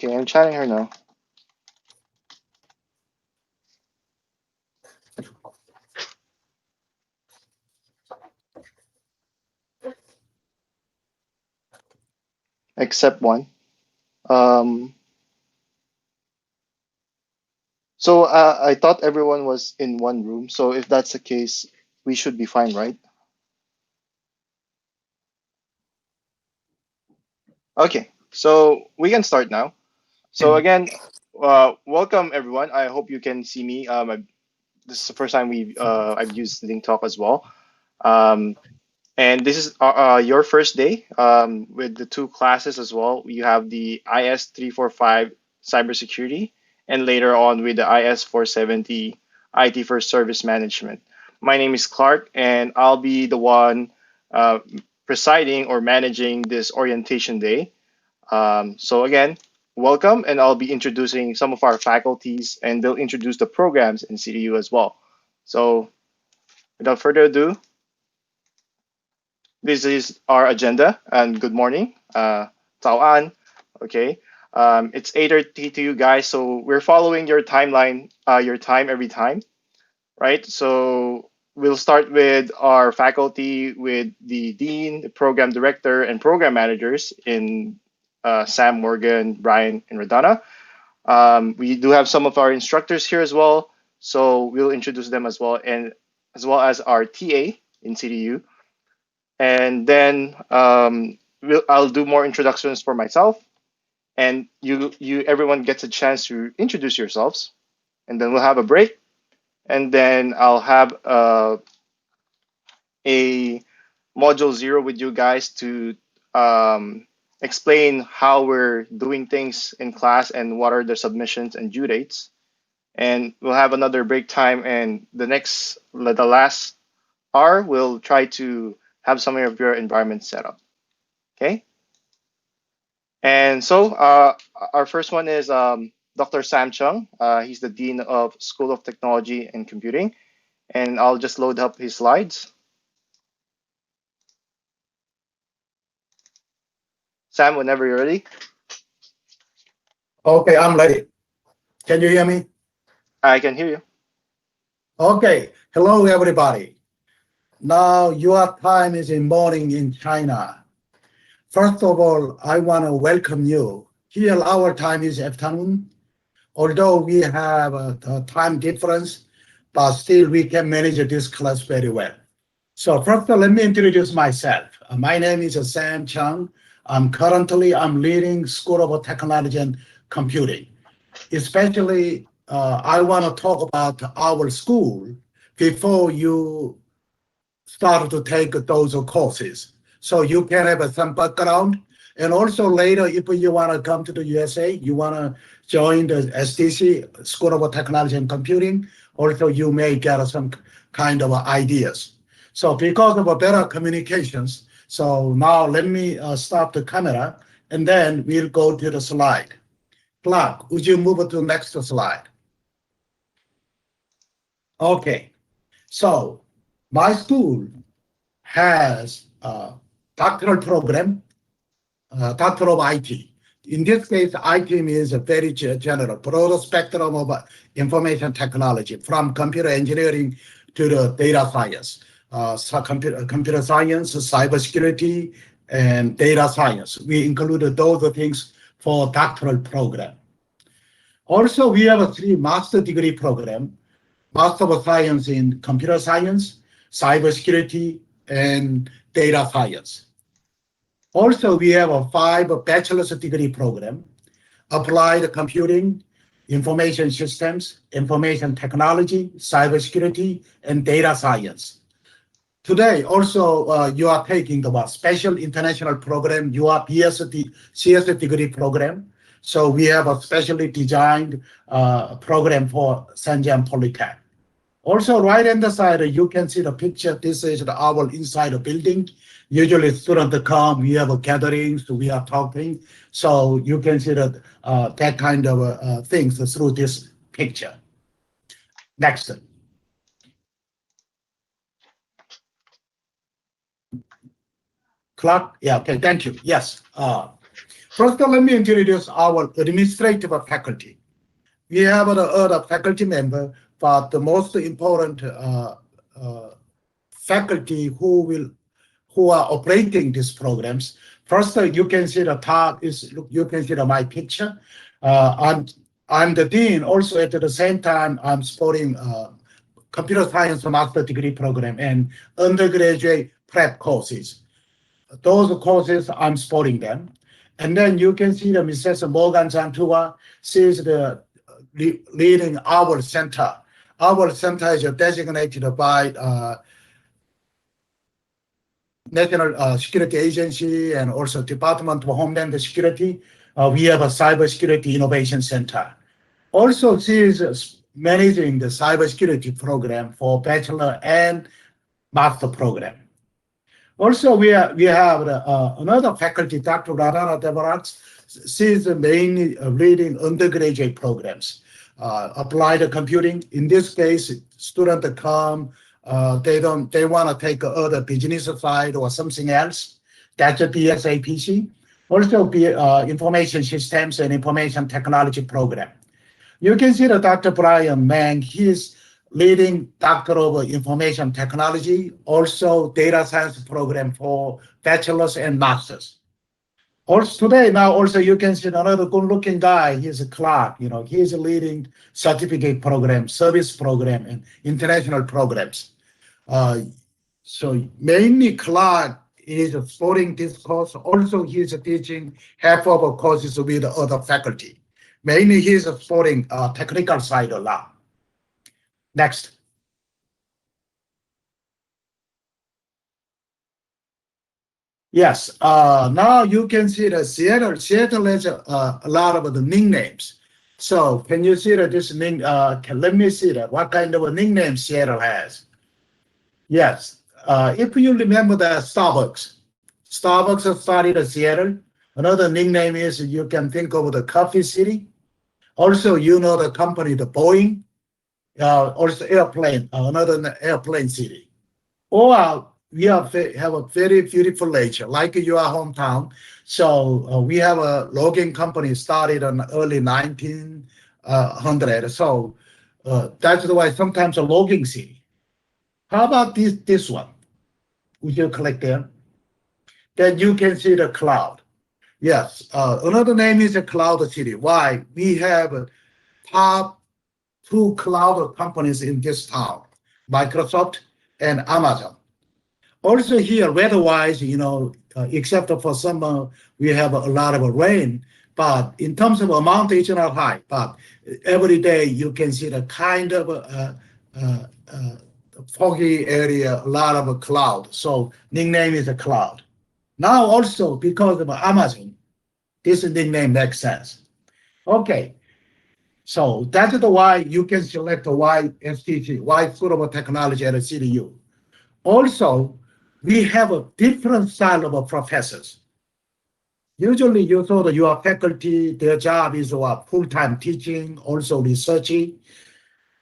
Okay, I'm chatting her now. Except one. Um, so I thought everyone was in one room. So if that's the case, we should be fine, right? Okay, so we can start now. So again, welcome everyone. I hope you can see me. This is the first time I've used Link Talk as well. Um, and this is your first day with the two classes as well. You have the IS 345 cybersecurity, and later on with the IS 470 IT for service management. My name is Clark, and I'll be the one uh, presiding or managing this orientation day. So again, welcome, and I'll be introducing some of our faculties, and they'll introduce the programs in CDU as well. So without further ado, this is our agenda, and good morning, Tao An. Okay, it's 8:30 to you guys, so we're following your timeline, your time every time, right? So we'll start with our faculty, with the dean, the program director, and program managers in Sam, Morgan, Brian, and Radana. We do have some of our instructors here as well, so we'll introduce them as well, and as well as our TA in CDU. And then I'll do more introductions for myself, and everyone gets a chance to introduce yourselves, and then we'll have a break, and then I'll have a module zero with you guys to explain how we're doing things in class and what are the submissions and due dates. And we'll have another break time, and the last hour, we'll try to have some of your environment set up. Okay. And so our first one is Dr. Sam Chung. He's the Dean of School of Technology and Computing. And I'll just load up his slides. Sam, whenever you're ready. Okay, I'm ready. Can you hear me? I can hear you. Okay, hello everybody. Now your time is in morning in China. First of all, I want to welcome you. Here our time is afternoon. Although we have a time difference, but still we can manage this class very well. So first, let me introduce myself. My name is Sam Chung. I'm leading School of Technology and Computing. Especially, I want to talk about our school before you start to take those courses. So you can have some background. And also later, if you want to come to the USA, you want to join the SDC, School of Technology and Computing, also you may get some kind of ideas. So because of a better communications, so now let me stop the camera, and then we'll go to the slide. Clark, would you move to the next slide? Okay, so my school has a doctoral program, Doctor of IT. In this case, IT is a very general, broad spectrum of information technology, from computer engineering to the data science, so computer science, cybersecurity, and data science. We included those things for doctoral program. Also, we have a 3 master degree program, Master of Science in Computer Science, Cybersecurity, and Data Science. Also, we have a 5 bachelor's degree program, Applied Computing, Information Systems, Information Technology, Cybersecurity, and Data Science. Today, also, you are taking the special international program, your CS degree program. So we have a specially designed program for Shenzhen Polytech. Also, right on the side, you can see the picture. This is our inside the building. Usually students come, we have gatherings, we are talking. So you can see that that kind of things through this picture. Next. Clark, yeah, okay, thank you. Yes. First, let me introduce our administrative faculty. We have other faculty member, but the most important uh, faculty who are operating these programs. First, you can see the top is you can see my picture. I'm the dean. Also, at the same time, I'm supporting computer science master degree program and undergraduate prep courses. Those courses, I'm supporting them. And then you can see the Mrs. Morgan Santua. She's the leading our center. Our center is designated by National Security Agency and also Department of Homeland Security. We have a Cybersecurity Innovation Center. Also, she is managing the cybersecurity program for bachelor and master program. Also, we have another faculty, Dr. Radana Devarats. She's mainly leading undergraduate programs, applied computing. In this case, students come, they want to take other business side or something else. That's a BSAPC. Also, information systems and information technology program. You can see the Dr. Brian Meng. He's leading Doctor of Information Technology, also data science program for bachelor's and master's. Also today, now also you can see another good-looking guy. He's a Clark. He's leading certificate program, service program, and international programs. So mainly Clark is supporting this course. Also, he's teaching half of the courses with other faculty. Mainly, he's supporting technical side a lot. Next. Yes, now you can see the Seattle. Seattle has a lot of the nicknames. So can you see that this name? Let me see that. What kind of a nickname Seattle has? Yes, if you remember the Starbucks. Starbucks started in Seattle. Another nickname is you can think of the Coffee City. Also, the company, the Boeing. Also airplane, another airplane city. Or we have a very beautiful lake, like your hometown. So we have a logging company started in early 1900. So that's why sometimes a logging city. How about this one? Would you click there? Then you can see the cloud. Yes, another name is a cloud city. Why? We have top two cloud companies in this town, Microsoft and Amazon. Also here, weather-wise, except for summer, we have a lot of rain. But in terms of amount, it's not high. But every day you can see the kind of foggy area, a lot of cloud. So nickname is a cloud. Now also because of Amazon, this nickname makes sense. Okay, so that's the why you can select the YSTC, Y School of Technology at CDU. Also, we have a different style of professors. Usually you saw that your faculty, their job is full-time teaching, also researching.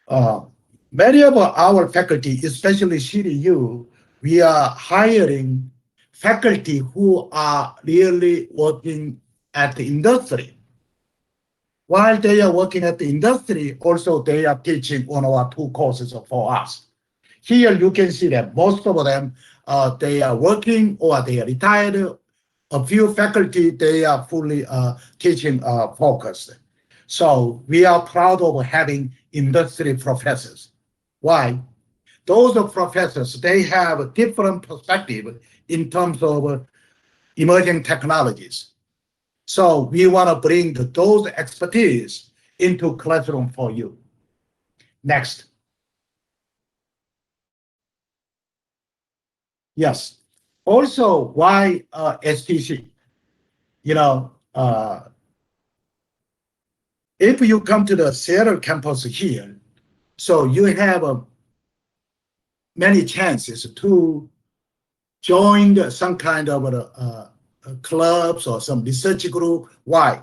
Uh, Many of our faculty, especially CDU, we are hiring faculty who are really working at the industry. While they are working at the industry, also they are teaching one of our two courses for us. Here you can see that most of them, they are working or they are retired. A few faculty, they are fully teaching focused. So we are proud of having industry professors. Why? Those professors, they have a different perspective in terms of emerging technologies. So we want to bring those expertise into classroom for you. Next. Yes. Also, why STC? If you come to the Seattle campus here, so you have many chances to join some kind of clubs or some research group. Why?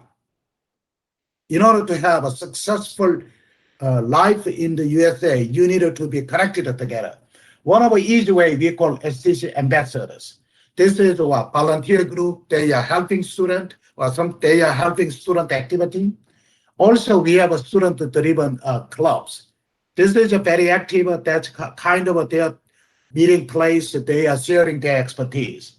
In order to have a successful life in the USA, you need to be connected together. One of the easy way we call STC ambassadors. This is a volunteer group. They are helping students or some they are helping student activity. Also, we have a student-driven clubs. This is a very active. That's kind of their meeting place. They are sharing their expertise.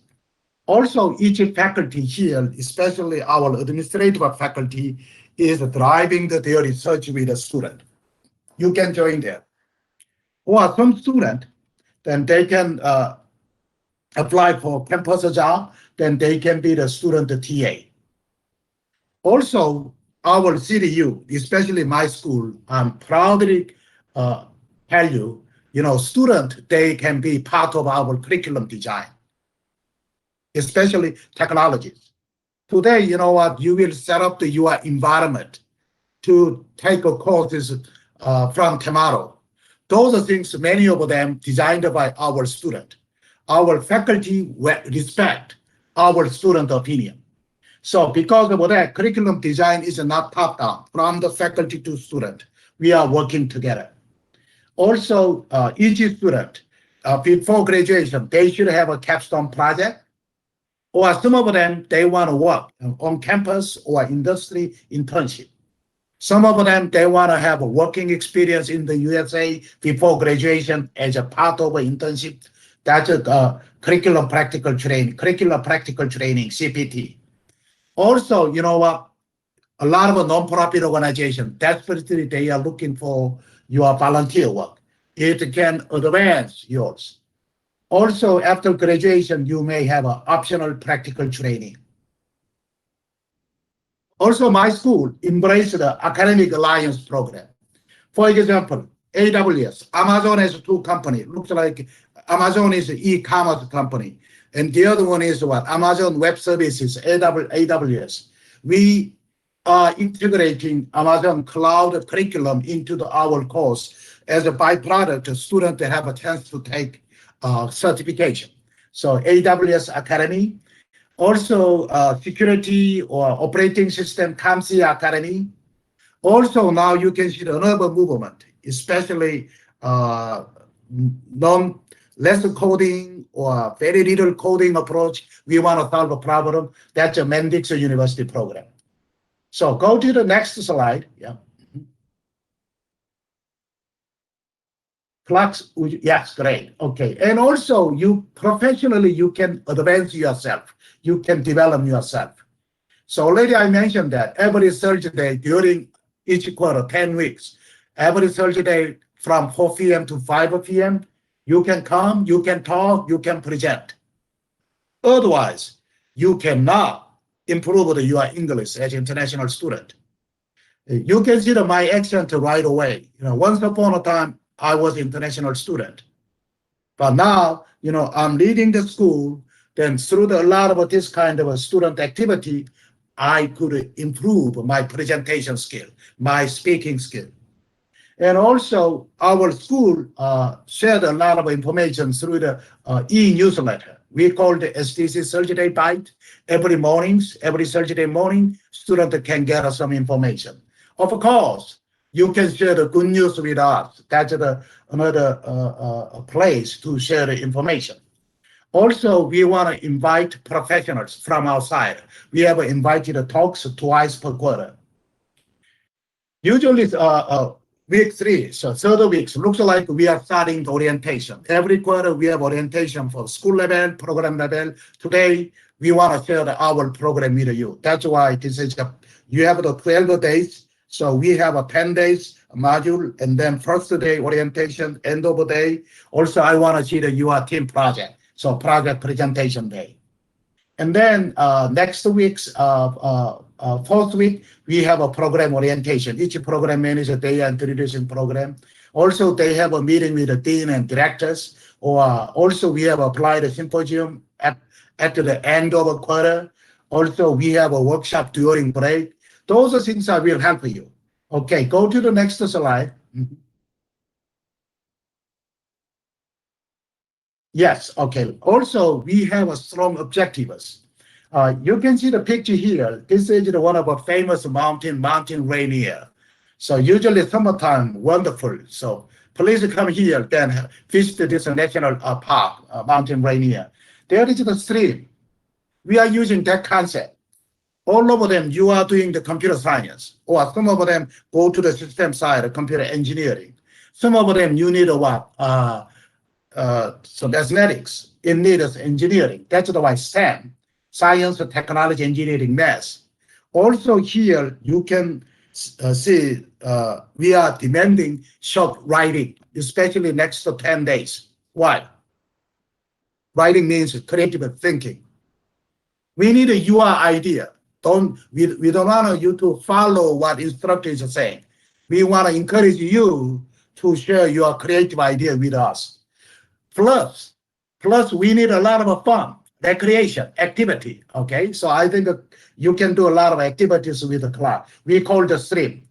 Also, each faculty here, especially our administrative faculty, is driving their research with the student. You can join there. Or some student, then they can apply for campus job, then they can be the student TA. Also, our CDU, especially my school, I'm proudly uh, tell you, student, they can be part of our curriculum design, especially technologies. Today, you know what, you will set up your environment to take a courses from tomorrow. Those are things, many of them designed by our student. Our faculty respect our student opinion. So because of that, curriculum design is not top down from the faculty to student. We are working together. Also, each student before graduation, they should have a capstone project, or some of them they want to work on campus or industry internship. Some of them they want to have a working experience in the USA before graduation as a part of an internship. That's a curriculum practical training (CPT). Also, you know what? A lot of non-profit organizations desperately they are looking for your volunteer work. It can advance yours. Also, after graduation, you may have an optional practical training. Also, my school embraced the Academic Alliance program. For example, AWS, Amazon has two companies. Looks like Amazon is an e-commerce company, and the other one is what? Amazon Web Services, AWS. We are integrating Amazon Cloud curriculum into our course. As a byproduct, students have a chance to take certification. So AWS Academy, also security or operating system CAMSI Academy. Also, now you can see another movement, especially non less coding or very little coding approach. We want to solve a problem. That's a Mendix University program. So go to the next slide. Yeah. Flux, yes, great. Okay. And also you professionally, you can advance yourself. You can develop yourself. So already I mentioned that every Thursday during each quarter, 10 weeks, every Thursday from 4 p.m. to 5 p.m., you can come, you can talk, you can present. Otherwise, you cannot improve your English as an international student. You can see my accent right away. Once upon a time, I was an international student. But now, I'm leading the school. Then through a lot of this kind of a student activity, I could improve my presentation skill, my speaking skill. And also, our school shared a lot of information through the e-newsletter. We call it STC Thursday Bite. Every Thursday morning, students can get some information. Of course, you can share the good news with us. That's another place to share the information. Also, we want to invite professionals from outside. We have invited talks twice per quarter. Usually, week 3, so third week, looks like we are starting the orientation. Every quarter, we have orientation for school level, program level. Today, we want to share our program with you. That's why this is you have the 12 days. So we have a 10 days module, and then first day orientation, end of the day. Also, I want to see your team project. So project presentation day. And then next week's fourth week, we have a program orientation. Each program manager, they are introducing program. Also, they have a meeting with the dean and directors. Or also, we have applied a symposium at the end of a quarter. Also, we have a workshop during break. Those are things that will help you. Okay, go to the next slide. Yes, okay. Also, we have a strong objectives. You can see the picture here. This is one of our famous Mountain Rainier. So usually summertime, wonderful. So please come here, then visit this national park, Mountain Rainier. There is the stream. We are using that concept. All of them, you are doing the computer science, or some of them go to the system side, computer engineering. Some of them, you need a what? Some mathematics. It needs engineering. That's why STEM, science, technology, engineering, math. Also here, you can see we are demanding short writing, especially next to 10 days. Why? Writing means creative thinking. We need your idea. We don't want you to follow what instructors are saying. We want to encourage you to share your creative idea with us. Plus, plus we need a lot of fun, recreation, activity. Okay, so I think you can do a lot of activities with the class. We call the stream.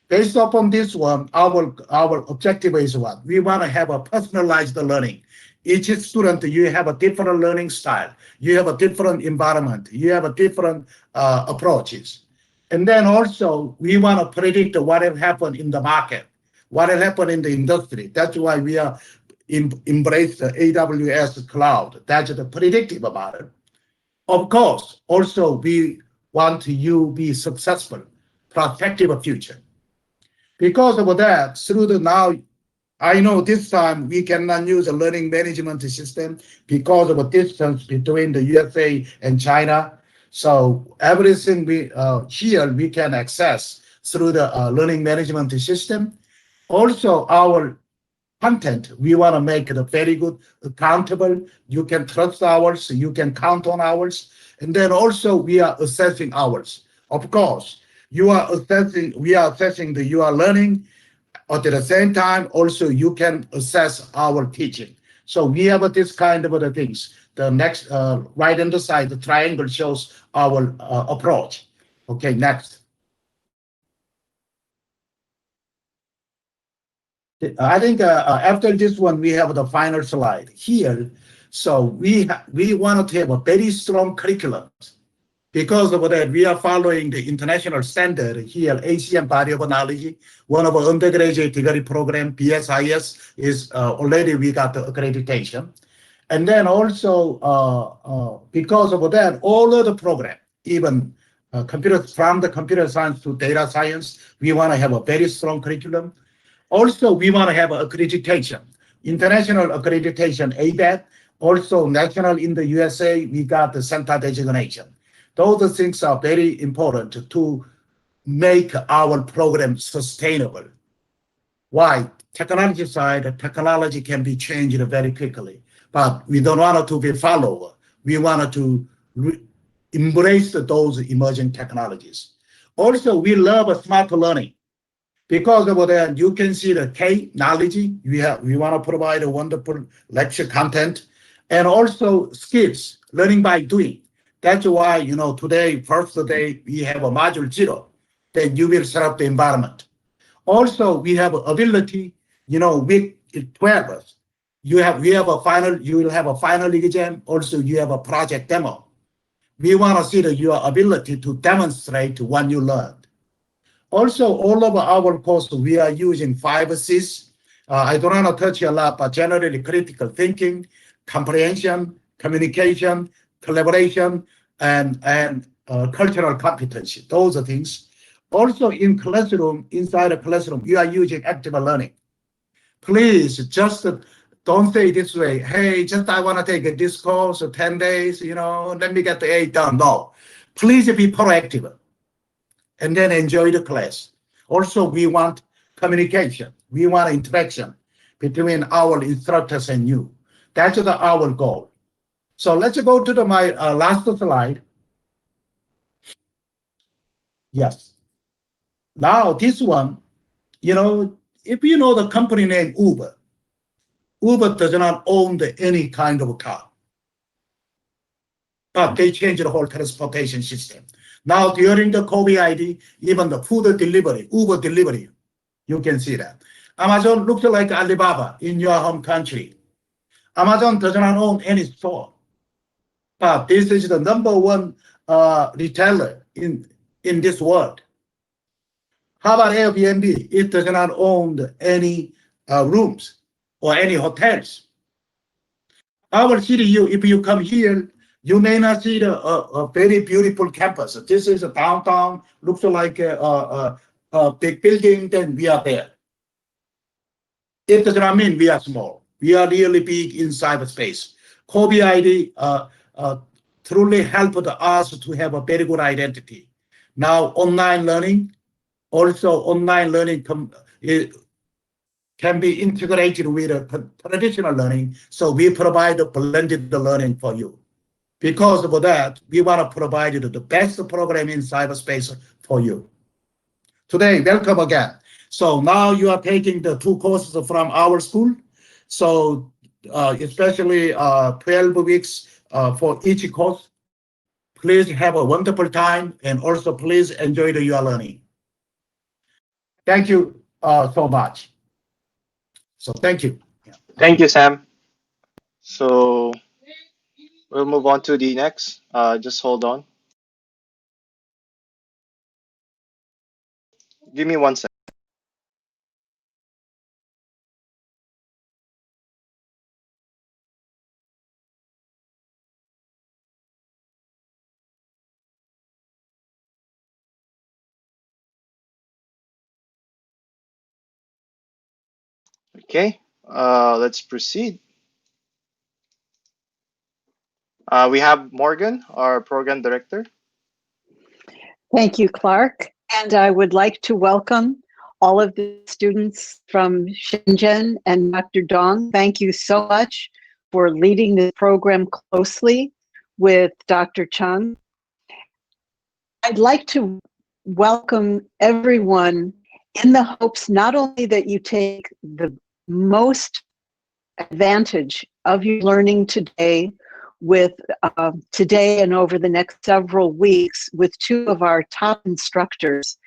Based upon this one, our objective is what? We want to have a personalized learning. Each student, you have a different learning style. You have a different environment. You have a different approaches. And then also, we want to predict what will happen in the market, what will happen in the industry. That's why we are embrace the AWS cloud. That's the predictive about it. Of course, also we want you be successful, protective future. Because of that, through the now, I know this time we cannot use a learning management system because of a distance between the USA and China. So everything we here we can access through the learning management system. Also, our content we want to make it very good, accountable. You can trust ours, you can count on ours, and then also we are assessing ours. Of course, you are assessing. We are assessing the you are learning at the same time, also you can assess our teaching. So we have this kind of other things. The next, right on the side, the triangle shows our approach. Okay, next. I think after this one, we have the final slide here. So we want to have a very strong curriculum. Because of that, we are following the international standard here, ASEAN Body of Knowledge. One of our undergraduate degree program, BSIS, is already we got the accreditation. And then also, because of that, all of the program, even computer from the computer science to data science, we want to have a very strong curriculum. Also, we want to have accreditation, international accreditation, ABET. Also, national in the USA, we got the center designation. Those things are very important to make our program sustainable. Why? Technology side, technology can be changed very quickly, but we don't want it to be follower. We want to embrace those emerging technologies. Also, we love smart learning. Because of that, you can see the K knowledge. We want to provide a wonderful lecture content and also skills, learning by doing. That's why, today, first day, we have a module 0, then you will set up the environment. Also, we have ability, week 12, you will have a final exam. Also, you have a project demo. We want to see your ability to demonstrate what you learned. Also, all of our courses, we are using 5 Cs. I don't want to touch a lot, but generally critical thinking, comprehension, communication, collaboration, and cultural competency. Those are things. Also, in classroom, inside a classroom, you are using active learning. Please just don't say this way. Hey, just I want to take this course 10 days, let me get the A done. No, please be proactive and then enjoy the class. Also, we want communication. We want interaction between our instructors and you. That's our goal. So let's go to my last slide. Yes. Now this one, if you know the company name Uber, Uber does not own any kind of car, but they changed the whole transportation system. Now during the COVID ID, even the food delivery, Uber delivery, you can see that. Amazon looks like Alibaba in your home country. Amazon does not own any store, but this is the number one retailer in this world. How about Airbnb? It does not own any rooms or any hotels. Our city, if you come here, You may not see a very beautiful campus. This is a downtown, looks like a big building, then we are there. It does not mean we are small. We are really big in cyberspace. COVID truly helped us to have a very good identity. Now, online learning, also online learning can be integrated with traditional learning. So we provide a blended learning for you. Because of that, we want to provide you the best program in cyberspace for you. Today, welcome again. So now you are taking the 2 courses from our school. So especially 12 weeks for each course. Please have a wonderful time and also please enjoy your learning. Thank you so much. So thank you. Thank you, Sam. So we'll move on to the next. Just hold on. Give me 1 second. Okay, let's proceed. We have Morgan, our program director. Thank you, Clark. And I would like to welcome all of the students from Shenzhen and Dr. Dong. Thank you so much for leading the program closely with Dr. Chung. I'd like to welcome everyone in the hopes not only that you take the most advantage of your learning today with today and over the next several weeks with 2 of our top instructors.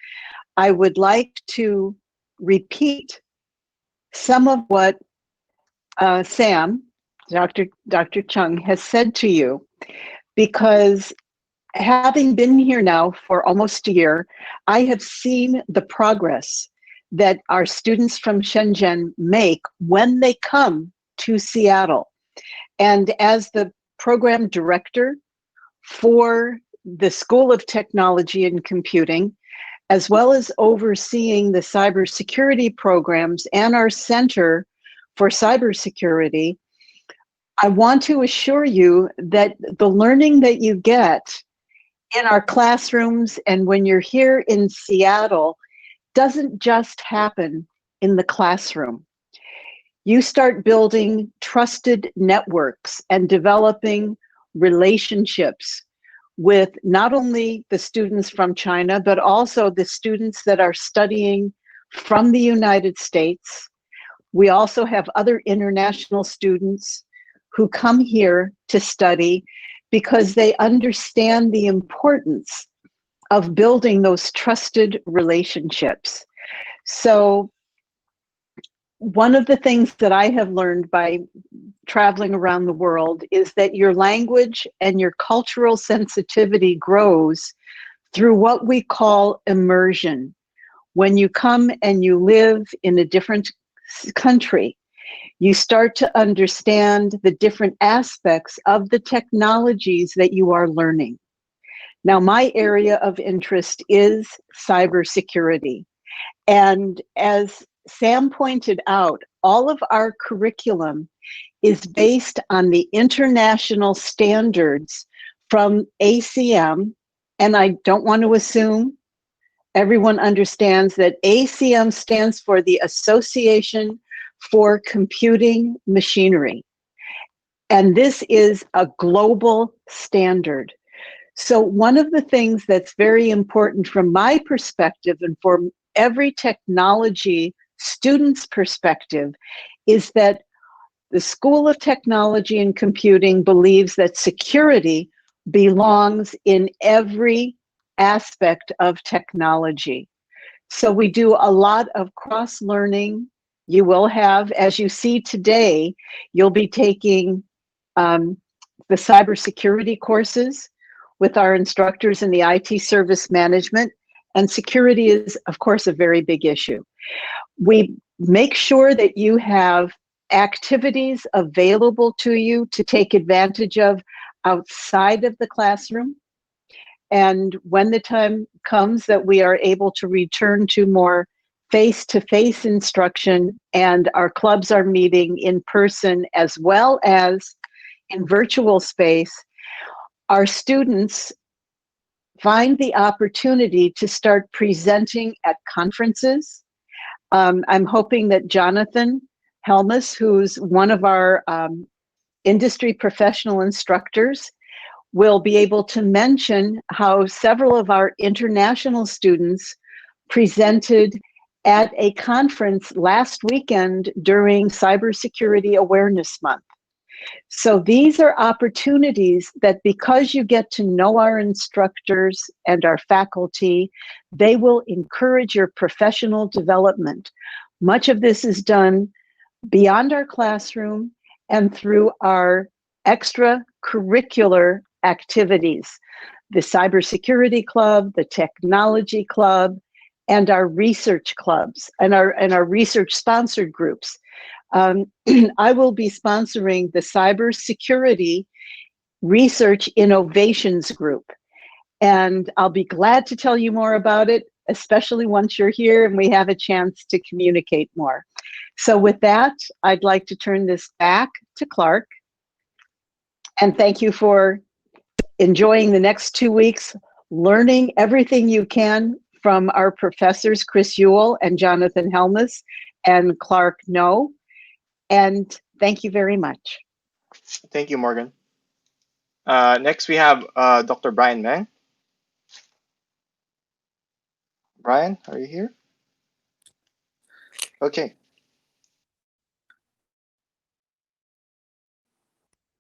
I would like to repeat some of what Sam, Dr. Chung, has said to you, because having been here now for almost a year, I have seen the progress that our students from Shenzhen make when they come to Seattle. And as the program director for the School of Technology and Computing, as well as overseeing the cybersecurity programs and our Center for Cybersecurity, I want to assure you that the learning that you get in our classrooms and when you're here in Seattle doesn't just happen in the classroom. You start building trusted networks and developing relationships with not only the students from China, but also the students that are studying from the United States. We also have other international students who come here to study because they understand the importance of building those trusted relationships. So one of the things that I have learned by traveling around the world is that your language and your cultural sensitivity grows through what we call immersion. When you come and you live in a different country, you start to understand the different aspects of the technologies that you are learning. Now, my area of interest is cybersecurity. And as Sam pointed out, all of our curriculum is based on the international standards from ACM. And I don't want to assume everyone understands that ACM stands for the Association for Computing Machinery. And this is a global standard. So one of the things that's very important from my perspective and from every technology student's perspective is that the School of Technology and Computing believes that security belongs in every aspect of technology. So we do a lot of cross-learning. You will have, as you see today, you'll be taking the cybersecurity courses with our instructors in the IT service management, and security is, of course, a very big issue. We make sure that you have activities available to you to take advantage of outside of the classroom. And when the time comes that we are able to return to more face-to-face instruction and our clubs are meeting in person as well as in virtual space, our students find the opportunity to start presenting at conferences. I'm hoping that Jonathan Helmus, who's one of our industry professional instructors, will be able to mention how several of our international students presented at a conference last weekend during Cybersecurity Awareness Month. So these are opportunities that, because you get to know our instructors and our faculty, they will encourage your professional development. Much of this is done beyond our classroom and through our extracurricular activities, the Cybersecurity Club, the Technology Club, and our research clubs and our research sponsored groups. I will be sponsoring the Cybersecurity Research Innovations Group, and I'll be glad to tell you more about it, especially once you're here and we have a chance to communicate more. So with that, I'd like to turn this back to Clark, and thank you for enjoying the next 2 weeks, learning everything you can from our professors, Chris Ewell and Jonathan Helmus and Clark No. And thank you very much. Thank you, Morgan. Next, we have Dr. Brian Meng. Brian, are you here? Okay.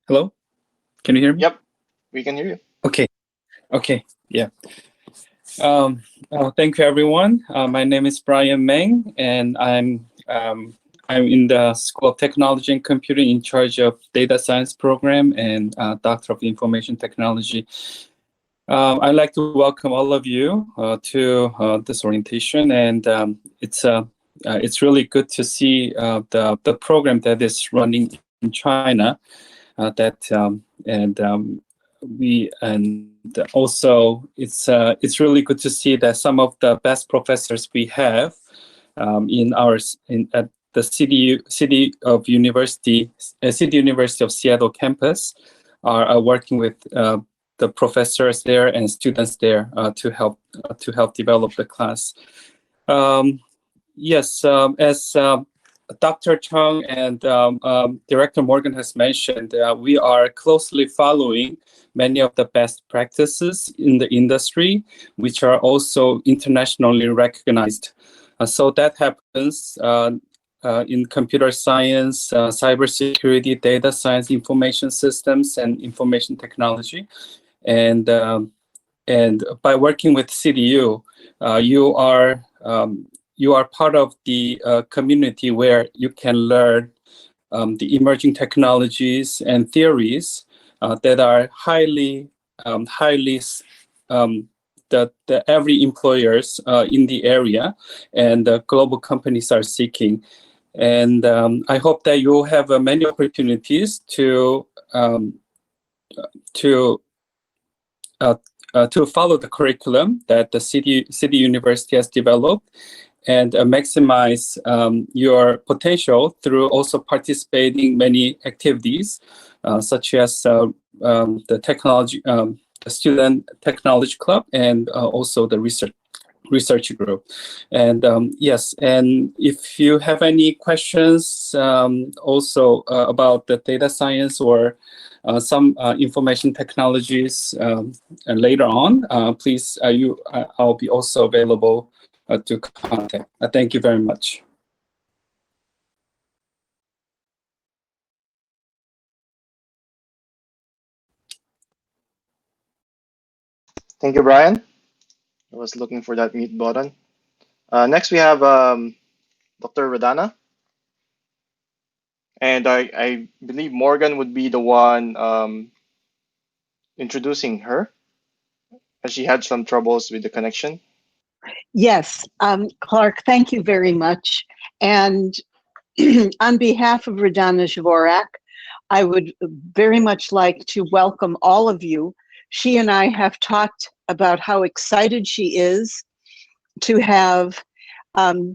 Hello? Can you hear me? Yep, we can hear you. Okay. Yeah. Thank you, everyone. My name is Brian Meng, and I'm in the School of Technology and Computing in charge of Data Science Program and Doctor of Information Technology. I'd like to welcome all of you to this orientation, and it's really good to see the program that is running in China. Also it's really good to see that some of the best professors we have at the City University of Seattle campus are working with the professors there and students there to help develop the class. Yes, as Dr. Chung and Director Morgan has mentioned, we are closely following many of the best practices in the industry, which are also internationally recognized. So that happens in computer science, cybersecurity, data science, information systems, and information technology. And by working with CDU, you are part of the community where you can learn the emerging technologies and theories that are highly that every employers in the area and global companies are seeking. And I hope that you will have many opportunities to follow the curriculum that the City University has developed and maximize your potential through also participating in many activities, such as the technology, the Student Technology Club, and also the research group. And yes, and if you have any questions also about the data science or some information technologies later on, please, I'll be also available to contact. Thank you very much. Thank you, Brian. I was looking for that mute button. Next, we have Dr. Radana. And I believe Morgan would be the one introducing her, as she had some troubles with the connection. Yes, Clark, thank you very much. And on behalf of Radana Zvorak, I would very much like to welcome all of you. She and I have talked about how excited she is to have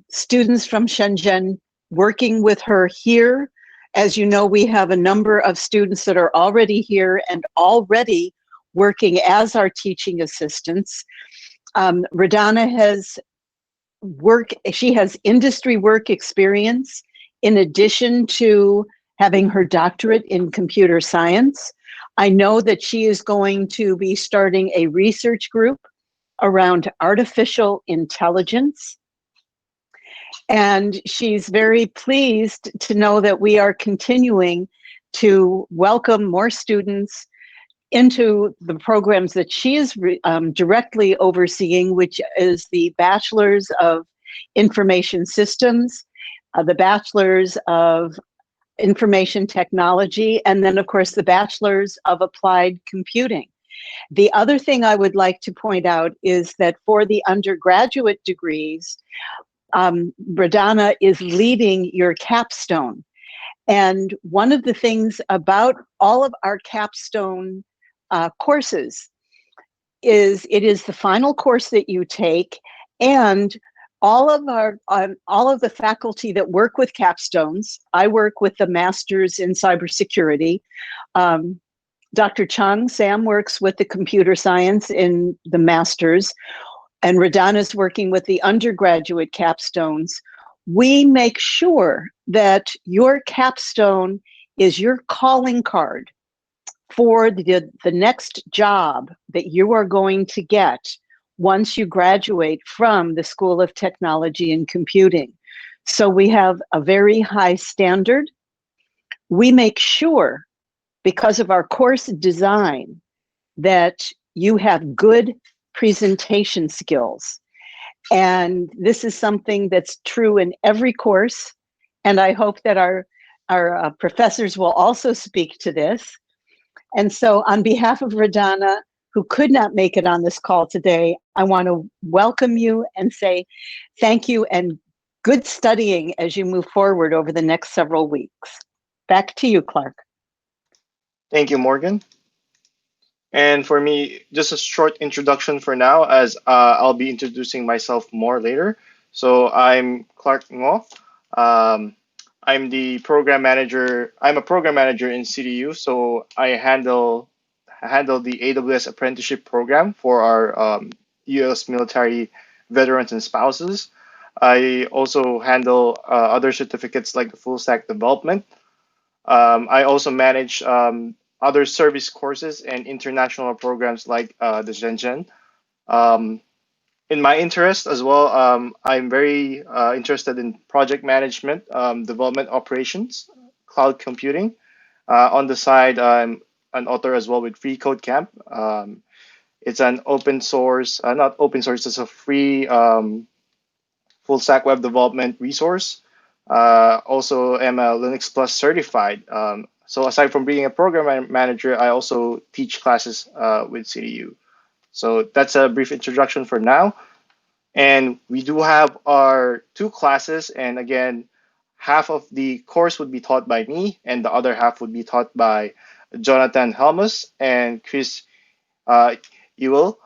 students from Shenzhen working with her here. As you know, we have a number of students that are already here and already working as our teaching assistants. Radana has she has industry work experience in addition to having her doctorate in computer science. I know that she is going to be starting a research group around artificial intelligence. And she's very pleased to know that we are continuing to welcome more students into the programs that she is directly overseeing, which is the Bachelor's of Information Systems, the Bachelor's of Information Technology, and then, of course, the Bachelor's of Applied Computing. The other thing I would like to point out is that for the undergraduate degrees, Radana is leading your capstone. And one of the things about all of our capstone courses is it is the final course that you take, and all of the faculty that work with capstones. I work with the Masters in Cybersecurity. Dr. Chung, Sam works with the computer science in the Masters, and Radana is working with the undergraduate capstones. We make sure that your capstone is your calling card for the next job that you are going to get once you graduate from the School of Technology and Computing. So we have a very high standard. We make sure, because of our course design, that you have good presentation skills. And this is something that's true in every course. And I hope that our professors will also speak to this. And so on behalf of Radana, who could not make it on this call today, I want to welcome you and say thank you and good studying as you move forward over the next several weeks. Back to you, Clark. Thank you, Morgan. And for me, just a short introduction for now, as I'll be introducing myself more later. So I'm Clark Ngo. I'm the program manager. I'm a program manager in CDU, so I handle the AWS apprenticeship program for our U.S. military veterans and spouses. I also handle other certificates like the full stack development. I also manage other service courses and international programs like the Shenzhen. In my interest as well, I'm very interested in project management, development operations, cloud computing. On the side, I'm an author as well with Free Code Camp. It's an open source, not open source, it's a free full stack web development resource. Also, am a Linux Plus certified. So aside from being a program manager, I also teach classes with CDU. So that's a brief introduction for now. And we do have our 2 classes. And again, half of the course would be taught by me, and the other half would be taught by Jonathan Helmus and Chris Ewell,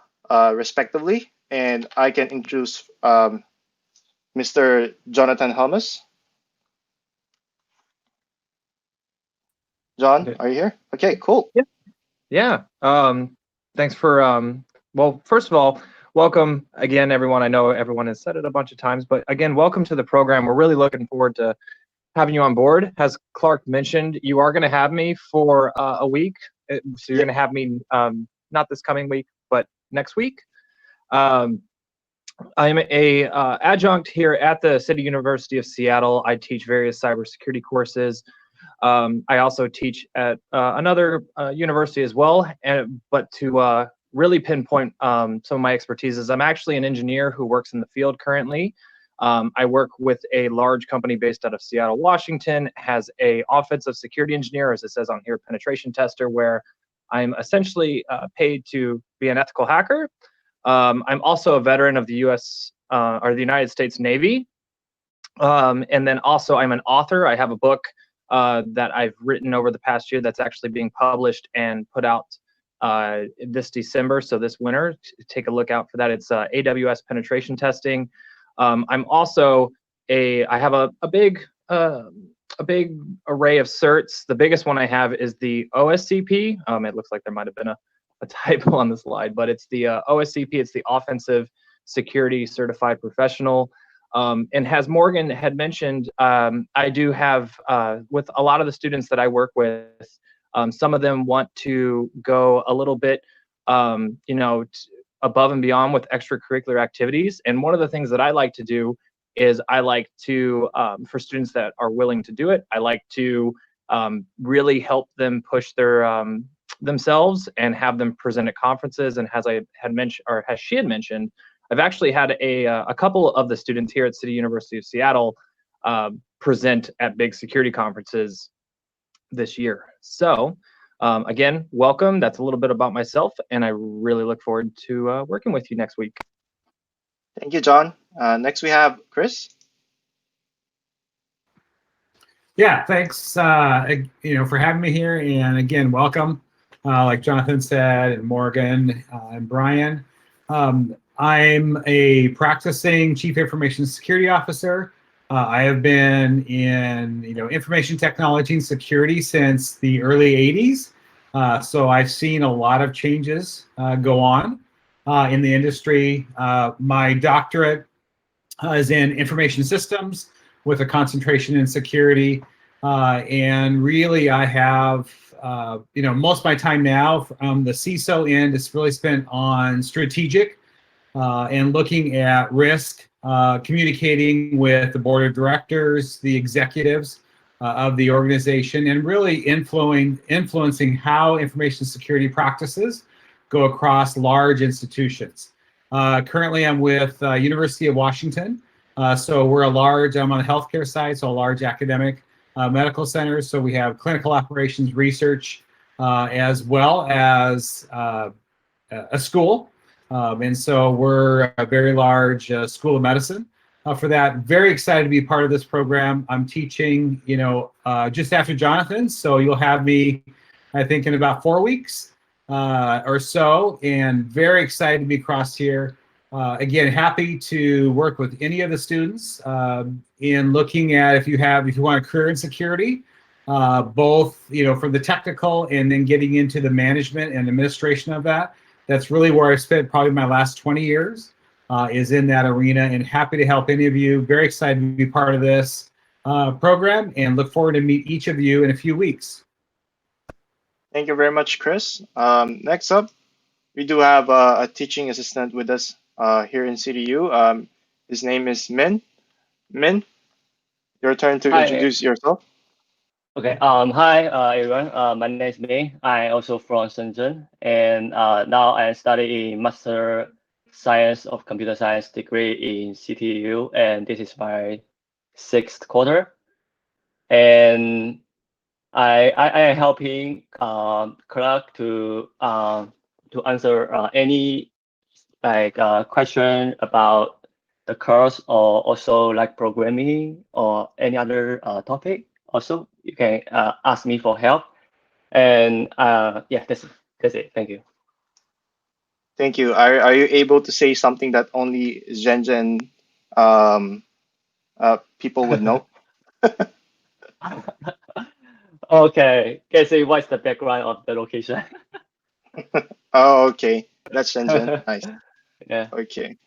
respectively. And I can introduce Mr. Jonathan Helmus. John, are you here? Okay, cool. Yeah. Thanks for, well, first of all, welcome again, everyone. I know everyone has said it a bunch of times, but again, welcome to the program. We're really looking forward to having you on board. As Clark mentioned, you are going to have me for a week. So you're going to have me not this coming week, but next week. I'm a adjunct here at the City University of Seattle. I teach various cybersecurity courses. I also teach at another university as well, but to really pinpoint some of my expertise is I'm actually an engineer who works in the field currently. I work with a large company based out of Seattle, Washington, has a offensive security engineer, as it says on here, penetration tester, where I'm essentially paid to be an ethical hacker. I'm also a veteran of the U.S. Or the United States Navy. And then also I'm an author. I have a book that I've written over the past year that's actually being published and put out this December, so this winter. Take a look out for that. It's AWS penetration testing. I'm also I have a big array of certs. The biggest one I have is the OSCP. It looks like there might have been a typo on the slide, but it's the OSCP. It's the Offensive Security Certified Professional. And as Morgan had mentioned, I do have, with a lot of the students that I work with, some of them want to go a little bit, above and beyond with extracurricular activities. And one of the things that I like to do is I like to, for students that are willing to do it, I like to really help them push their themselves and have them present at conferences. And as I had mentioned, or as she had mentioned, I've actually had a couple of the students here at City University of Seattle present at big security conferences this year. So again, welcome. That's a little bit about myself, and I really look forward to working with you next week. Thank you, John. Next we have Chris. Yeah, thanks for having me here, and again, welcome. Like Jonathan said, and Morgan and Brian. I'm a practicing Chief Information Security Officer. I have been in information technology and security since the early 80s. So I've seen a lot of changes go on in the industry. My doctorate is in information systems with a concentration in security. And really I have, most of my time now from the CISO end is really spent on strategic and looking at risk, communicating with the board of directors, the executives of the organization, and really influencing how information security practices go across large institutions. Currently, I'm with University of Washington. So we're I'm on the healthcare side, so a large academic medical center. So we have clinical operations research as well as a school. And so we're a very large school of medicine for that. Very excited to be part of this program. I'm teaching, just after Jonathan. So you'll have me, I think, in about 4 weeks or so, and very excited to be across here. Again, happy to work with any of the students in looking at if you want a career in security, both from the technical and then getting into the management and administration of that. That's really where I spent probably my last 20 years is in that arena, and happy to help any of you. Very excited to be part of this program and look forward to meet each of you in a few weeks. Thank you very much, Chris. Next up, we do have a teaching assistant with us here in CDU. His name is Meng. Meng, your turn to introduce yourself. Okay. Hi, everyone. My name is Meng. I also from Shenzhen, and now I study in Master Science of Computer Science degree in CTU, and this is my 6th quarter. And I am helping Clark to answer any question about the course, or also like programming or any other topic. Also, you can ask me for help. And yeah, that's it. Thank you. Thank you. Are you able to say something that only Shenzhen people would know? Okay. Can you say what's the background of the location? Oh, okay. That's Shenzhen. Nice. Yeah. Okay.